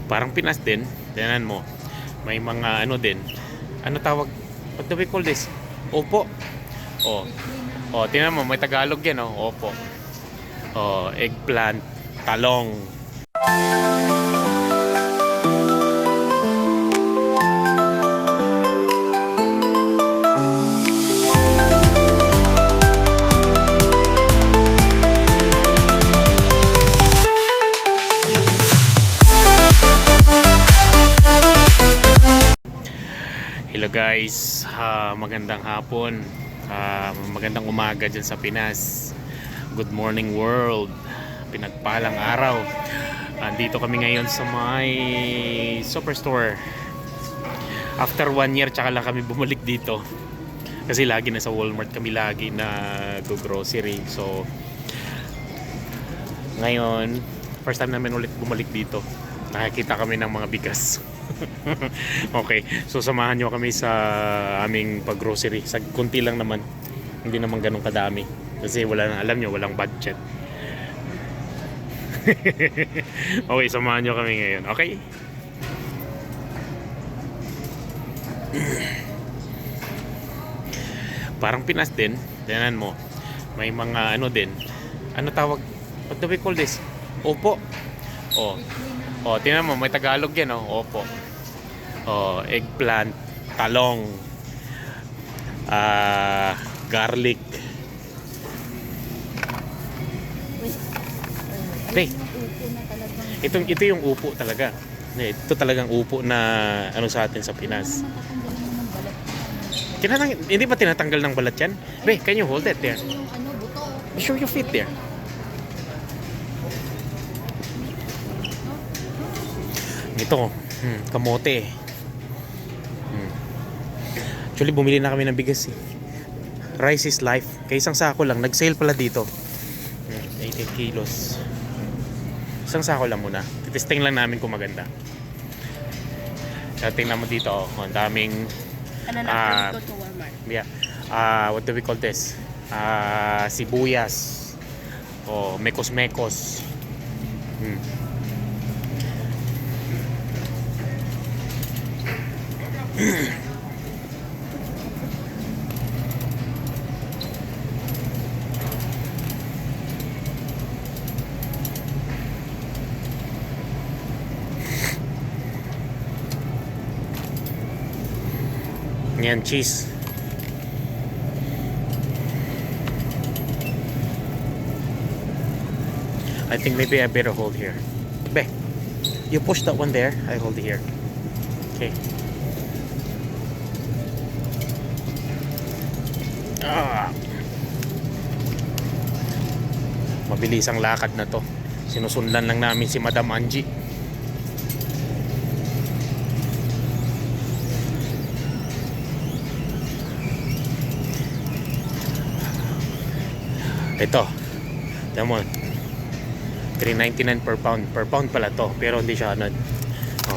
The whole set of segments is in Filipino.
Parang Pinas din. Tingnan mo. May mga ano din. Ano tawag? What do we call this? Opo. Oh. Oh, tingnan mo, may Tagalog yan, oh. Opo. Oh, eggplant, talong. Hello guys, magandang hapon, magandang umaga dyan sa Pinas. Good morning world, pinagpalang araw. Andito kami ngayon sa may superstore. After 1 year tsaka lang kami bumalik dito. Kasi lagi na sa Walmart kami lagi na go-grocery. So ngayon, first time namin ulit bumalik dito. Nakikita kami ng mga bigas. Okay, so samahan nyo kami sa aming pag-grocery. Kunti lang naman, hindi naman ganun kadami. Kasi alam nyo, walang budget. Okay, samahan nyo kami ngayon, okay? Parang Pinas din, tingnan mo. May mga ano din. Ano tawag? What do we call this? Opo. Oh. Oh, tingnan mo, may Tagalog yan, oh. Opo. Oh, eggplant, talong, garlic. Hey, ito yung upo talaga. Ito talagang upo na ano sa atin sa Pinas. Hindi ba tinatanggal ng balat yan? Be, can you hold it there? Be sure you fit there. Ito, kamote. Actually, bumili na kami ng bigas eh. Rice is life. Kaya isang sako lang. Nag-sale pala dito. 18 kilos. Isang sako lang muna. Titesting lang namin kung maganda. Tingnan mo dito. Oh, ang daming... Ano na, go to Walmart. Yeah. What do we call this? Sibuyas. Oh, mekos-mekos. Yan, cheese. I think maybe I better hold here. Be, you push that one there. I hold it here. Okay. Mabilis ang lakad na to. Sinusundan lang namin si Madam Angie. Ito, tama mo, 3.99 per pound. Per pound pala to, pero hindi siya ano,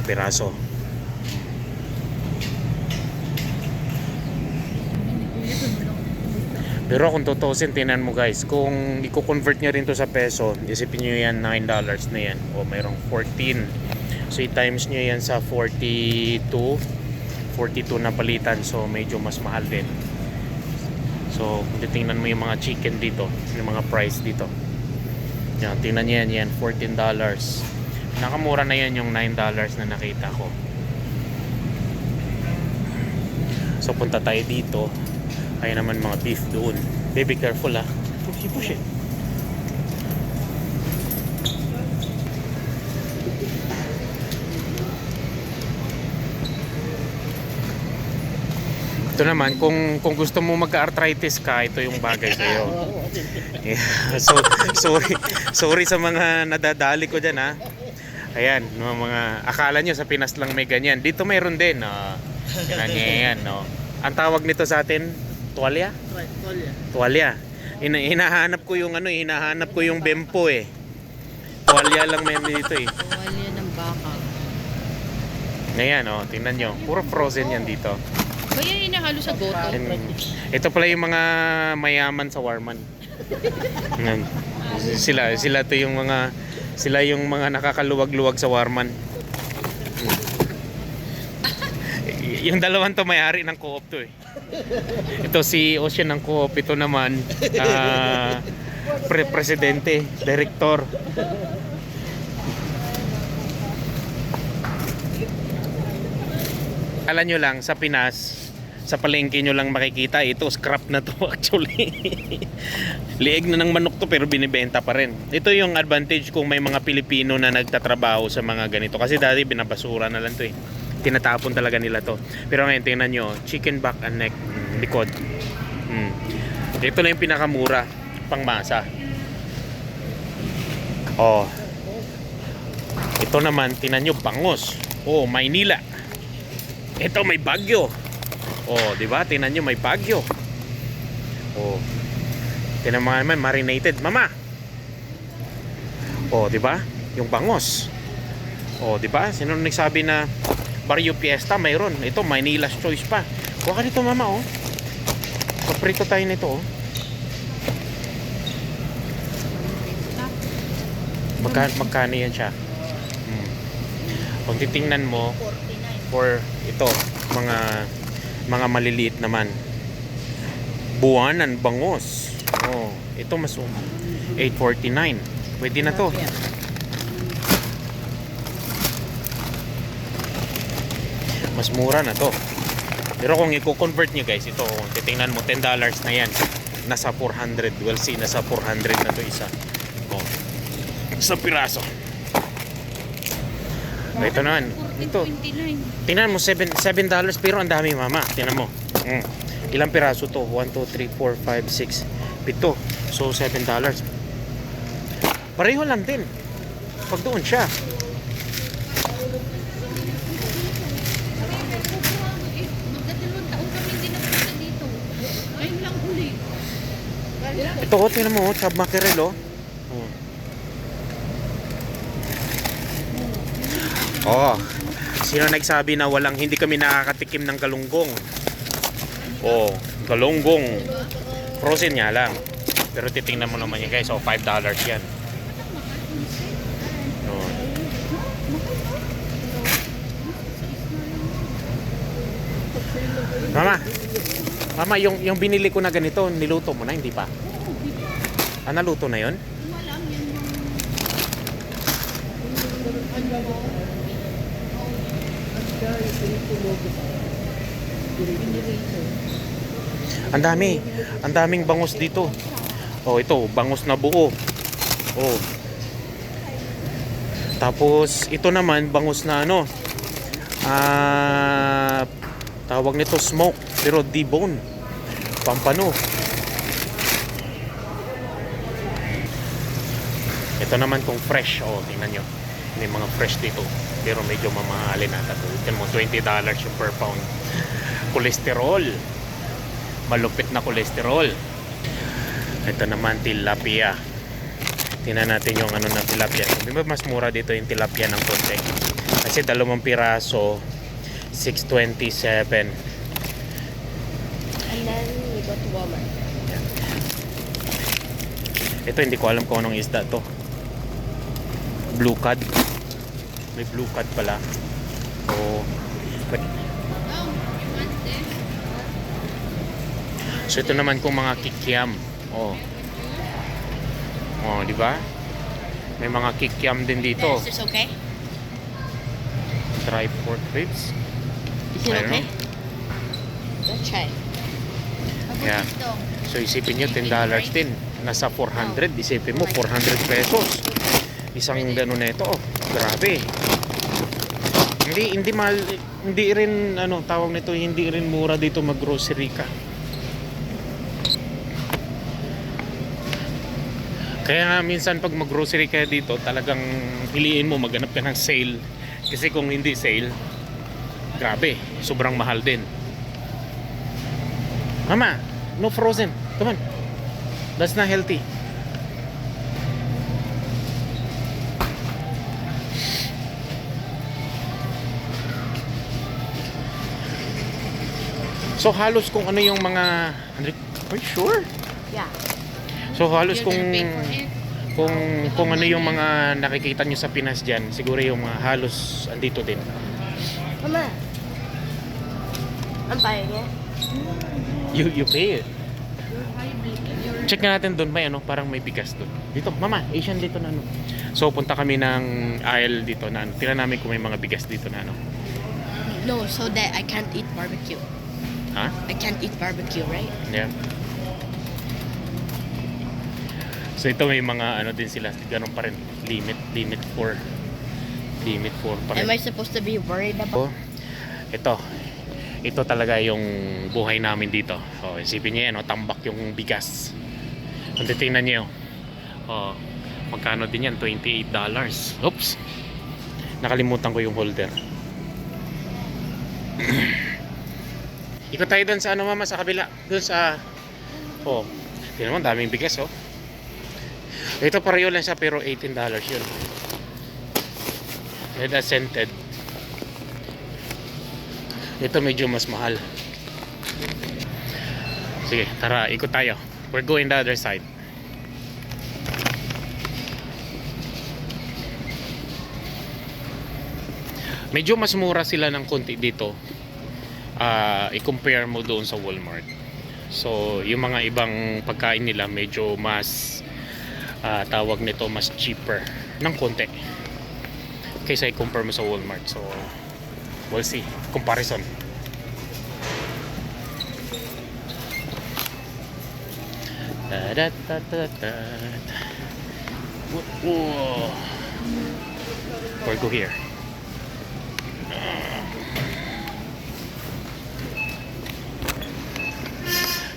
piraso. Pero kung tutusin, tinan mo guys, kung i-convert nyo rin to sa peso, isipin nyo yan, $9 na yan. O mayroong 14. So i-times nyo yan sa 42 na palitan. So medyo mas mahal din. So kung titingnan mo yung mga chicken dito, yung mga price dito, yan, tingnan nyo yan, $14. Nakamura na yan yung $9 na nakita ko. So punta tayo dito. Kaya naman mga beef doon. Be careful ah. Push it. Ito naman, kung gusto mo magka-arthritis ka, ito yung bagay sa'yo. Yeah. So, sorry sa mga nadadali ko dyan ha. Ayan, mga akala nyo sa Pinas lang may ganyan. Dito mayroon din. Yan, no. Ang tawag nito sa atin, tuwalya? Tuwalya. Hinahanap ko yung bempo eh. Tuwalya lang may dito eh. Tuwalya ng baka. Ngayon, tingnan nyo. Puro frozen yan dito. Ba yan inahalo sa goto? Ito pala yung mga mayaman sa Warman. Sila yung mga nakakaluwag-luwag sa Warman. Yung dalawang to may-ari ng co-op to eh. Ito si Ocean ng co-op, ito naman presidente, director. Alam nyo lang, sa Pinas, sa palengke nyo lang makikita, ito scrap na to actually. Liig na ng manok to pero binibenta pa rin. Ito yung advantage kung may mga Pilipino na nagtatrabaho sa mga ganito. Kasi dati binabasura na lang to eh. Tinatapon talaga nila to. Pero ngayon tingnan nyo, chicken back and neck, likod. Ito na yung pinakamura, pangmasa. Oh. Ito naman, tingnan nyo, bangus. Oh, Maynila. Ito may Bagyo. Oh, di ba? Tingnan nyo, may Bagyo. Oh. Tingnan mo naman, marinated. Mama. Oh, di ba? Yung bangus. Oh, di ba? Sino nagsabi na Barrio Fiesta mayroon? Ito, Manila's Choice pa. Kuha ka dito, mama, oh. Paprito tayo nito, oh. Magkano yan siya? Kung titingnan mo, for ito, mga maliliit naman. Buwanan, bangus. Oh, ito mas 8.49. Pwede na to. Mas mura na to. Pero kung i-convert nyo guys, ito, titingnan mo, $10 na yan. Nasa 400. We'll see, nasa 400 na to isa. Oh. Sa piraso. Ito naman. Ito. Tingnan mo, $7 pero ang dami mama. Tingnan mo. Ilang piraso to? 1, 2, 3, 4, 5, 6, 7. So, $7. Pareho lang din. Pag doon siya. Ito ko, tingnan mo, chab mackerel, oh. Oh, sino nagsabi na hindi kami nakakatikim ng galunggong? Oh, galunggong. Frozen nga lang. Pero titingnan mo naman yan guys, oh, $5 yan. Oh. Mama, yung binili ko na ganito, niluto mo na, hindi pa? Ah, naluto na yun? Ang daming bangus dito. Oh, ito, bangus na buo. Oh. Tapos ito naman bangus na ano. Tawag nito smoke pero debone. Pampano. Ito naman kung fresh. Oh, tingnan nyo. May mga fresh dito. Pero medyo mamahalin nata to. Tingnan mo, $20 yung per pound. Kolesterol. Malupit na kolesterol. Ito naman, tilapia. Tingnan natin yung ano na tilapia. Mas mura dito yung tilapia ng konti. Kasi 2 piraso, $6.27. And then we go to Walmart. Ito, hindi ko alam kung anong isda to. Blue cod. May blue cod pala. So ito naman kung mga kikiam. Oh, di ba? May mga kikiam din dito. Is this okay? Dry pork ribs. Is it I don't okay? know. Let's try. Yeah. So isipin nyo, $10 din. Nasa 400. Isipin mo, 400 pesos. Isang gano'n na ito. Oh, grabe. Hindi mahal, hindi rin tawag nito, hindi rin mura dito mag-grocery ka. Kaya nga minsan pag mag-grocery ka dito, talagang piliin mo maghanap ka ng sale. Kasi kung hindi sale, grabe, sobrang mahal din. Mama, no frozen. Come on. That's not healthy. So halos kung ano yung mga are you sure? Yeah. So halos You're kung gonna pay for it? kung ano yung mga nakikita nyo sa Pinas diyan, siguro yung mga halos andito din. Mama. I'm buying it. You pay it. Check nga natin doon, may ano, parang may bigas doon. Dito, mama, Asian dito na ano. So, punta kami ng aisle dito na ano. Tingnan namin kung may mga bigas dito na ano. No, so that I can't eat barbecue. Ha? I can't eat barbecue, right? Yeah. So, ito may mga ano din sila. Ganun pa rin. Limit 4 pa rin. Am I supposed to be worried about? Ito talaga yung buhay namin dito. So, isipin niyo yan, tambak yung bigas. Kung titingnan niyo, magkano din yan? $28. Oops! Nakalimutan ko yung holder. Ikot tayo dun sa ano, mama, sa kabila. Dun sa... tingnan mo, daming bigas, Ito pareho lang siya, pero $18 yun. Red scented. Ito medyo mas mahal. Sige, tara, ikot tayo. We're going the other side. Medyo mas mura sila ng konti dito. I-compare mo doon sa Walmart. So, yung mga ibang pagkain nila medyo mas tawag nito mas cheaper ng konti kaysa i-compare mo sa Walmart. So, we'll see. Comparison. Or go here.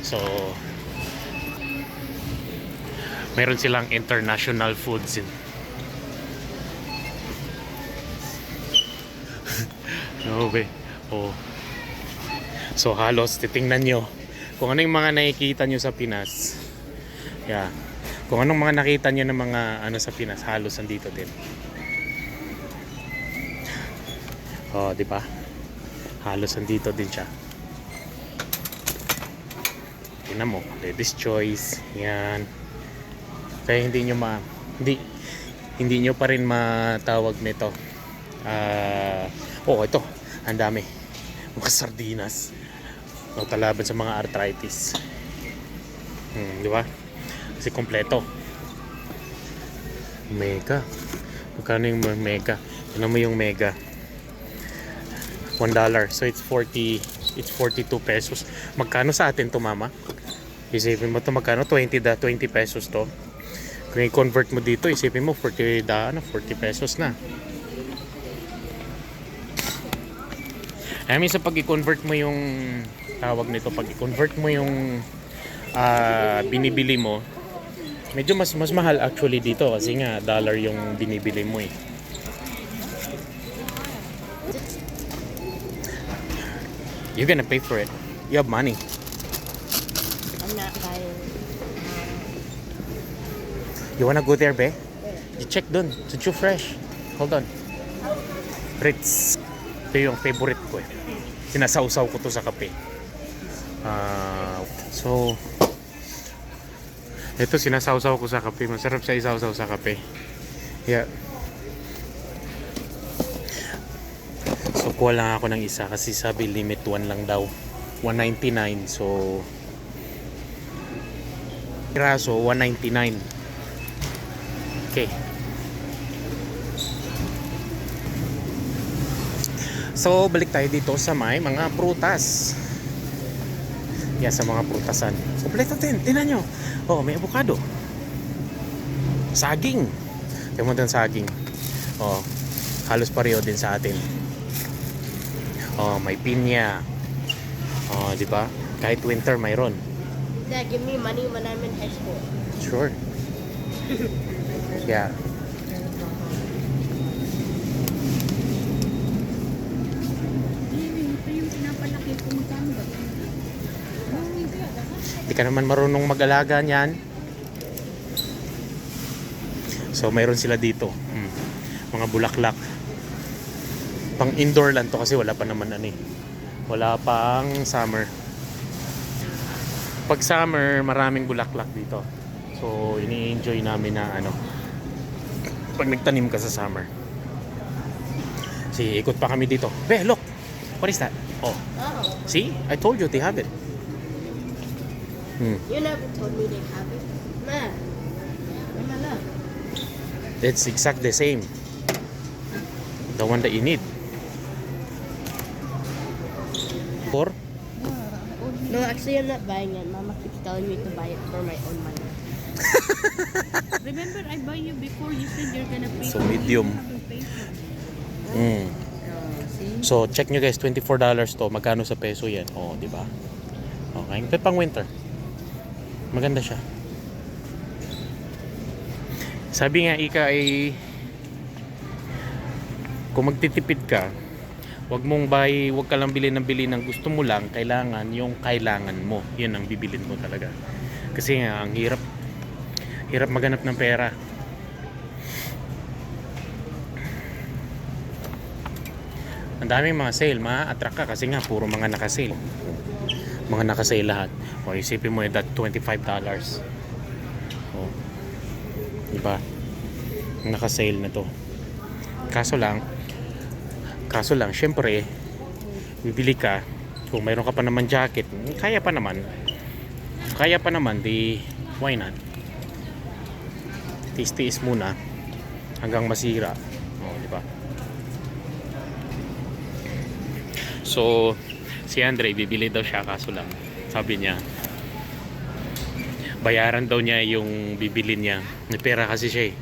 So, meron silang international foods in. No, be. So, halos titingnan nyo kung ano yung mga nakikita nyo sa Pinas. Yeah. Kung anong mga nakita nyo ng mga ano sa Pinas, halos nandito din. Di ba? Halos nandito din siya. Tingnan mo, Lady's Choice, yan. Kaya hindi nyo pa rin matawag nito. Ito, ang dami. Mga sardinas. Kalaban sa mga arthritis. Di ba? Kasi kompleto. Mega. Magkano yung mega? Tingnan mo yung mega. $1. So it's 42 pesos. Magkano sa atin to, mama? Isipin mo to, magkano? 20 pesos to. Kung i-convert mo dito, isipin mo 40 pesos na. I mean, sa pag i-convert mo yung tawag nito, pag i-convert mo yung binibili mo, medyo mas mahal actually dito kasi nga dollar yung binibili mo . You're gonna pay for it. You have money. I'm not buying. You wanna go there, be? You check dun. It's too fresh. Hold on. Ritz. Ito yung favorite ko . Sinasawsaw ko to sa kape. So, ito sinasawsaw ko sa kape. Masarap siya isawsaw sa kape. Yeah. So, kuha lang ako ng isa kasi sabi limit 1 lang daw. $1.99. So, piraso, $1.99. Okay. So, balik tayo dito sa may mga prutas. Yeah, sa mga prutasan. Kompleto din. Tingnan nyo. May avocado. Saging. Tingnan mo din saging. Halos pareho din sa atin. May pinya. Di ba? Kahit winter mayroon. Dad, give me money when I'm in high school. Sure. Yeah. Hindi ka naman marunong mag-alaga niyan. So mayroon sila dito. Mga bulaklak. Pang indoor lang to kasi wala pa naman wala pang summer. Pag summer, maraming bulaklak dito. So ini-enjoy namin na pag nagtanim ka sa summer. Ikot pa kami dito. Look! What is that? Oh, Oh, see? I told you they have it. you never told me they have it. Ma, Mama, look. It's exactly the same. The one that you need. For? No, actually, I'm not buying it. Mama keeps telling me to buy it for my own money. Remember, I buy you before. You said you're gonna pay. So, for it. medium. You haven't paid for it. Mm. See? So, check nyo guys, $24 to. Magkano sa peso yan? Oh, di ba? Okay, ito pang winter. Maganda siya. Sabi nga, Ika, ay kung magtitipid ka, wag ka lang bili ng gusto mo lang, kailangan yung kailangan mo. Yan ang bibilin mo talaga. Kasi nga, ang hirap maghanap ng pera. Ang daming mga sale, ma-attract ka kasi nga puro mga naka-sale. Mga naka-sale lahat. O isipin mo that $25. O. Diba? Naka-sale na to. Kaso lang, syempre, bibili ka, kung mayroon ka pa naman jacket, kaya pa naman, di, why not? Tiis-tiis muna, hanggang masira. O, diba? So, si Andre, bibili daw siya, kaso lang, sabi niya, bayaran daw niya yung bibili niya. May pera kasi siya eh.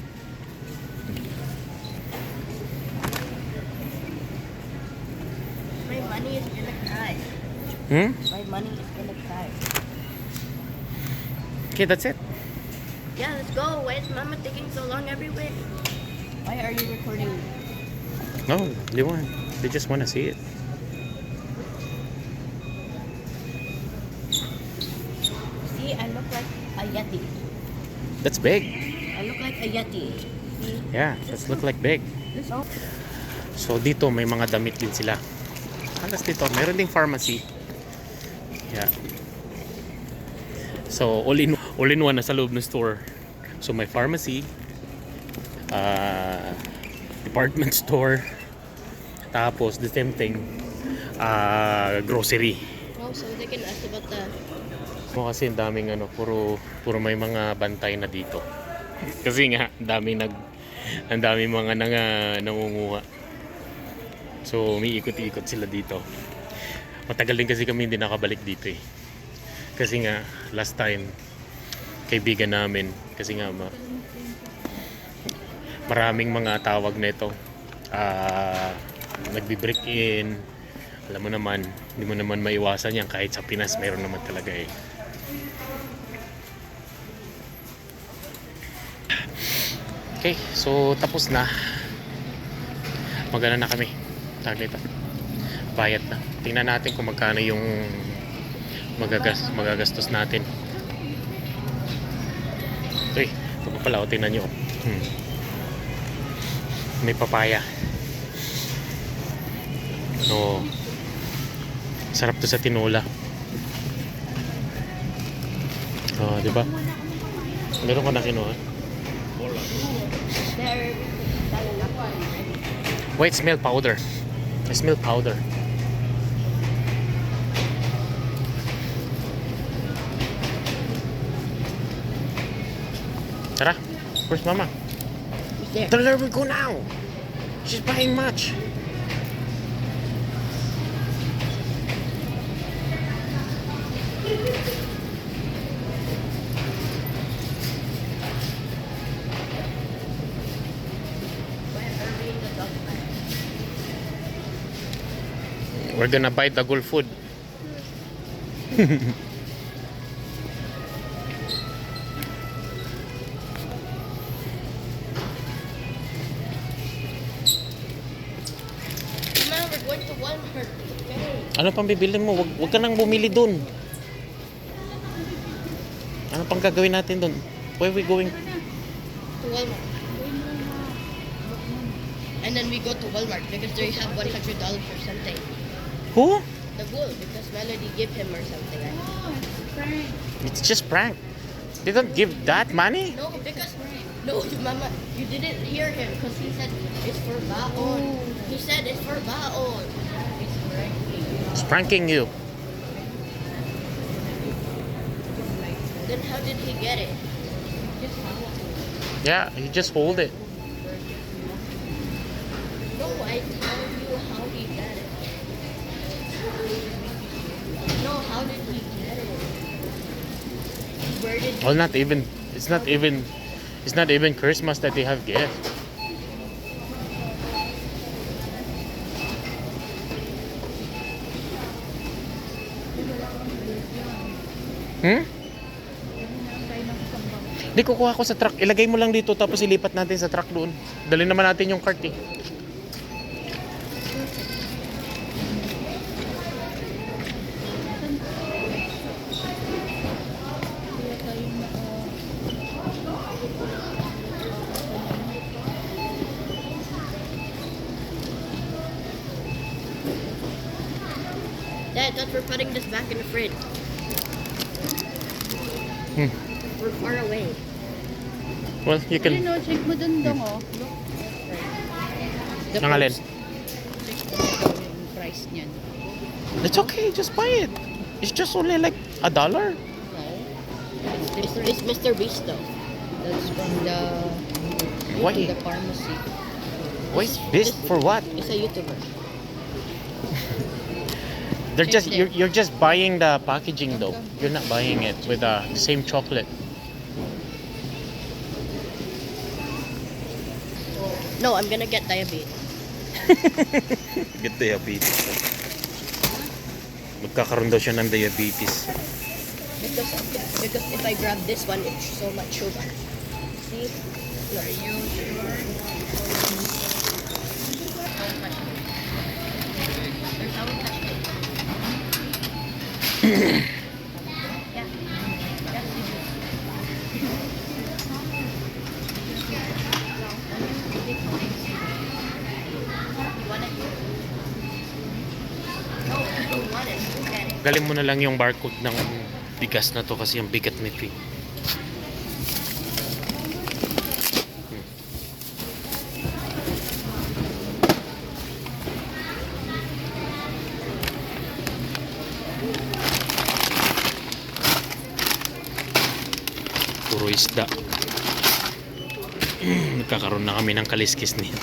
My money is gonna cry. My money is gonna cry. Okay, that's it. Yeah, let's go. Why is Mama taking so long everywhere? Why are you recording? No, they just want to see it. See, I look like a Yeti. That's big. I look like a Yeti. See? Yeah, that's look like big. Oh. So dito may mga damit din sila. Halos dito, meron ding pharmacy. Yeah. So all in one na sa loob ng store. So may pharmacy, department store, tapos the same thing, grocery. Oh, so they can ask about the... Mo kasi ang daming puro may mga bantay na dito. Kasi nga ang daming mga nangunguha. So umiikot-ikot sila dito. Matagal din kasi kami hindi nakabalik dito eh. Kasi nga last time kaibigan namin, kasi nga maraming mga tawag nito. Nagbi-break in. Alam mo naman, hindi mo naman maiwasan yan kahit sa Pinas mayroon naman talaga eh. Okay, so tapos na. Magana na kami. Taglit na. Bayad na. Tingnan natin kung magkano yung magagastos natin. Ito pa pala, tingnan nyo. May papaya. So, sarap to sa tinola. Oh, di ba? Meron ka na kinuha? They're selling that one. White milk powder. It's milk powder. Tara, where's Mama? There. Tell her we go now. She's buying much. Where are we in the dog park? We're gonna buy the Gulf food. Mama, we're going to Walmart. Okay. Ano pang bibili mo? Wag ka nang bumili dun. Ano pang gagawin natin dun? Where are we going? To Walmart. And then we go to Walmart because they have $100 or something. Who? The bull, because Melody gave him or something. It's just prank. They don't give that money? No, because Mama, you didn't hear him because he said it's for baon. He said it's for baon. He's pranking. He's pranking you. Then how did he get it? Yeah, you just hold it. No, I tell you how he got it. No, how did he get it? Where did he Well, not even. It's not even. It's not even Christmas that they have gift. Hmm? Di kukuha ko sa truck. Ilagay mo lang dito tapos ilipat natin sa truck doon. Dali naman natin yung cart eh. Dad, that's we're putting this back in the fridge. Hmm. We're far away. Well, you You can. know, check mo dun dong, oh. Look. The Ang alin? price. Check mo daw yung price niyan. It's okay, just buy it. It's just only like $1. No. It's It's Mr. Beast though. That's from the Why? the pharmacy. Wait, this for what? It's a YouTuber. They're just you're just buying the packaging though. You're not buying it with the same chocolate. No, I'm gonna get diabetes. Get diabetes. Magkakaroon daw siya ng diabetes. Because if I grab this one, it's so much sugar. See? Are you sure? There's no touch me. Yeah. You want it? No, I don't want it. Look at it. Galing mo na lang yung barcode ng bigas na to kasi ang bigat nito eh. Puro isda. Nagkakaroon na kami ng kaliskis nito.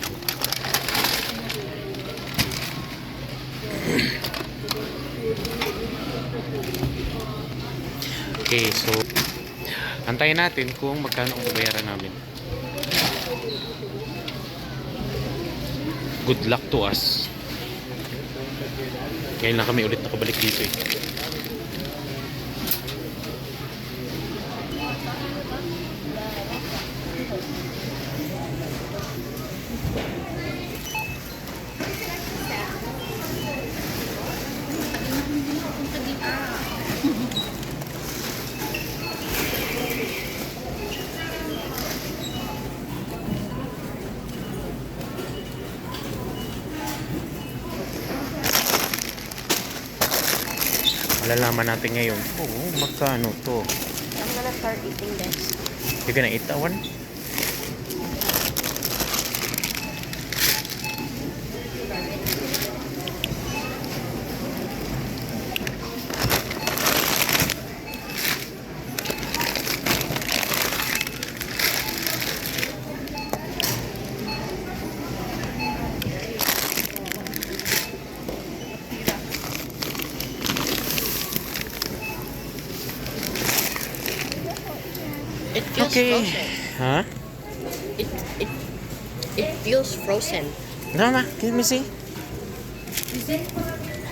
Okay, so antayin natin kung magkano ang babayaran namin. Good luck to us. Ngayon lang kami ulit nakabalik dito eh. Malalaman natin ngayon, magkano to? I'm gonna start eating this. You're gonna eat that one? It feels Okay. frozen. Huh? It it it feels frozen. Mama, can me see?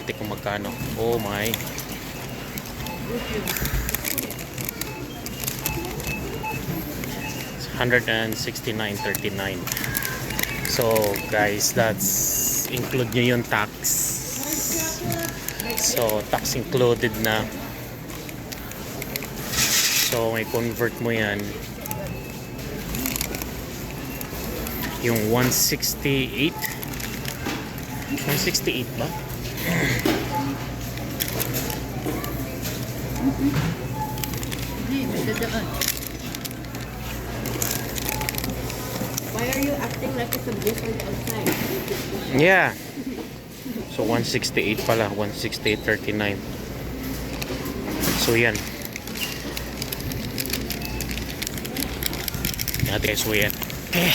Ate kung magkano. Oh my. It's 169.39. So guys, that's include nyo yung tax. So tax included na. So may convert mo yan. Yung 168. 168 ba? Hindi, may dadaan. Why are you acting like it's a blizzard outside? Yeah. So 168 pala, 168.39. So yan. Natin so yan. Okay.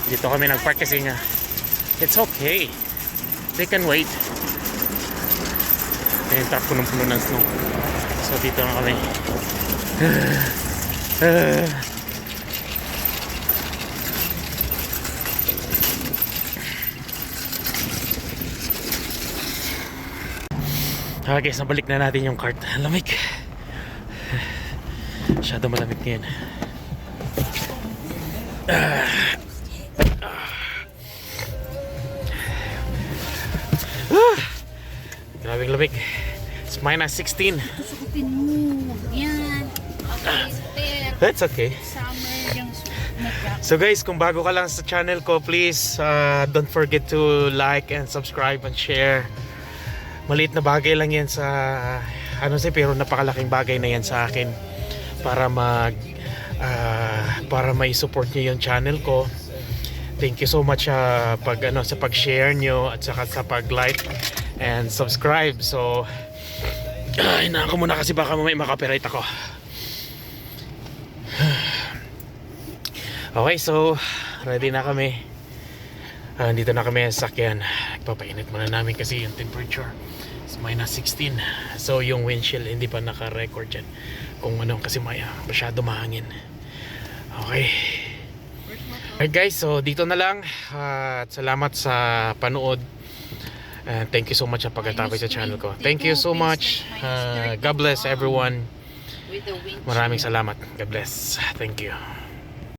Dito kami nagpark kasi nga it's okay. They can wait. Ayun, truck punong-puno ng snow. So dito na kami. Okay guys, nabalik na natin yung cart. Lamig. Masyado malamig ngayon. Grabing lamig. It's minus 16. Sukutin mo. Yan. Okay, super. That's okay. Summer yung nag-rock. So guys, kung bago ka lang sa channel ko, please don't forget to like and subscribe and share. Maliit na bagay lang yan sa pero napakalaking bagay na yan sa akin para para may support niyo yung channel ko. Thank you so much sa pag-share nyo at saka sa pag-like and subscribe. So hinaan ko muna kasi baka may makapiright ako. Okay, so ready na kami. Dito na kami sa sakyan. Papainit muna namin kasi yung temperature is minus 16. So yung windshield hindi pa naka-record yan kung kasi masyado mahangin. Okay. Alright guys, so dito na lang. At salamat sa panood. Thank you so much sa pagkatapos sa channel ko. Thank you so much. God bless everyone. With the wind Maraming salamat. God bless. Thank you.